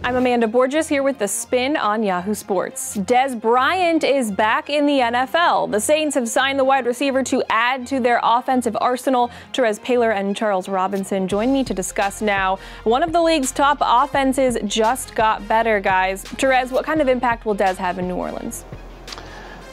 I'm Amanda Borges here with The Spin on Yahoo Sports. Dez Bryant is back in the NFL. The Saints have signed the wide receiver to add to their offensive arsenal. Terez Paylor and Charles Robinson join me to discuss now. One of the league's top offenses just got better, guys. Terez, what kind of impact will Dez have in New Orleans?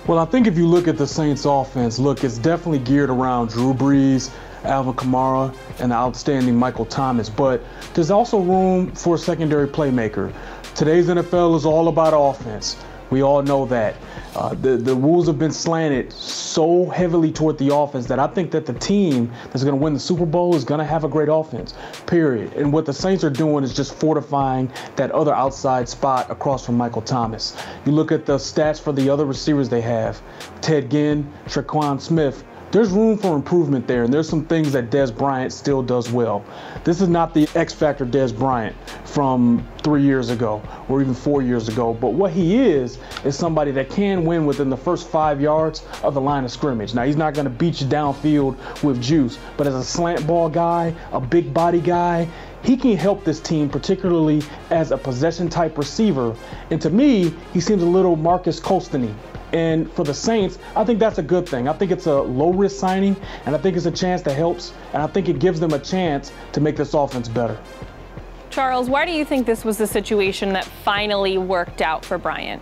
Well, I think if you look at the Saints offense, it's definitely geared around Drew Brees, Alvin Kamara, and the outstanding Michael Thomas. But there's also room for a secondary playmaker. Today's NFL is all about offense. We all know that. The rules have been slanted so heavily toward the offense that I think that the team that's going to win the Super Bowl is going to have a great offense, period. And what the Saints are doing is just fortifying that other outside spot across from Michael Thomas. You look at the stats for the other receivers they have, Ted Ginn, Tre'Quan Smith. There's room for improvement there, and there's some things that Dez Bryant still does well. This is not the X-Factor Dez Bryant from 3 years ago or even 4 years ago, but what he is somebody that can win within the first 5 yards of the line of scrimmage. Now, he's not going to beat you downfield with juice, but as a slant ball guy, a big body guy, he can help this team, particularly as a possession-type receiver. And to me, he seems a little Marcus Colston-y. And for the Saints, I think that's a good thing. I think it's a low-risk signing, and I think it's a chance that helps, and I think it gives them a chance to make this offense better. Charles, why do you think this was the situation that finally worked out for Bryant?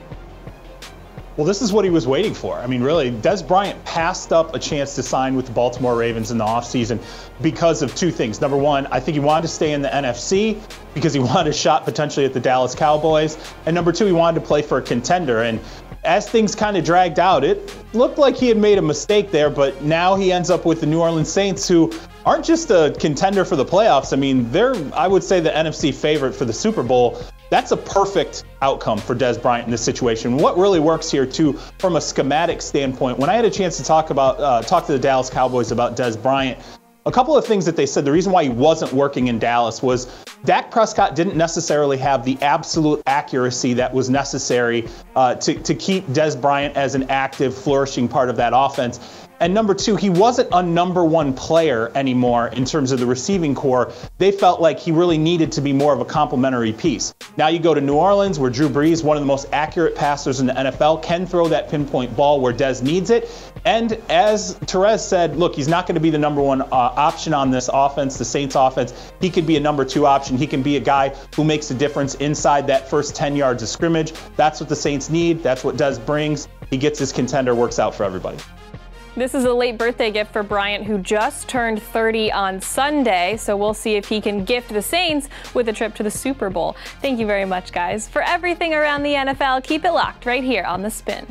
Well, this is what he was waiting for. I mean, really, Dez Bryant passed up a chance to sign with the Baltimore Ravens in the offseason because of two things. Number one, I think he wanted to stay in the NFC because he wanted a shot potentially at the Dallas Cowboys. And number two, he wanted to play for a contender. And as things kind of dragged out, it looked like he had made a mistake there, but now he ends up with the New Orleans Saints, who aren't just a contender for the playoffs. I mean, they're, I would say, the NFC favorite for the Super Bowl. That's a perfect outcome for Dez Bryant in this situation. What really works here, too, from a schematic standpoint, when I had a chance to talk to the Dallas Cowboys about Dez Bryant, a couple of things that they said, the reason why he wasn't working in Dallas was Dak Prescott didn't necessarily have the absolute accuracy that was necessary to keep Dez Bryant as an active, flourishing part of that offense. And number two, he wasn't a number one player anymore in terms of the receiving core. They felt like he really needed to be more of a complementary piece. Now you go to New Orleans, where Drew Brees, one of the most accurate passers in the NFL, can throw that pinpoint ball where Dez needs it. And as Terez said, look, he's not going to be the number one option on this offense, the Saints offense. He could be a number two option. He can be a guy who makes a difference inside that first 10 yards of scrimmage. That's what the Saints need. That's what Dez brings. He gets his contender, works out for everybody. This is a late birthday gift for Bryant, who just turned 30 on Sunday, so we'll see if he can gift the Saints with a trip to the Super Bowl. Thank you very much, guys. For everything around the NFL, keep it locked right here on The Spin.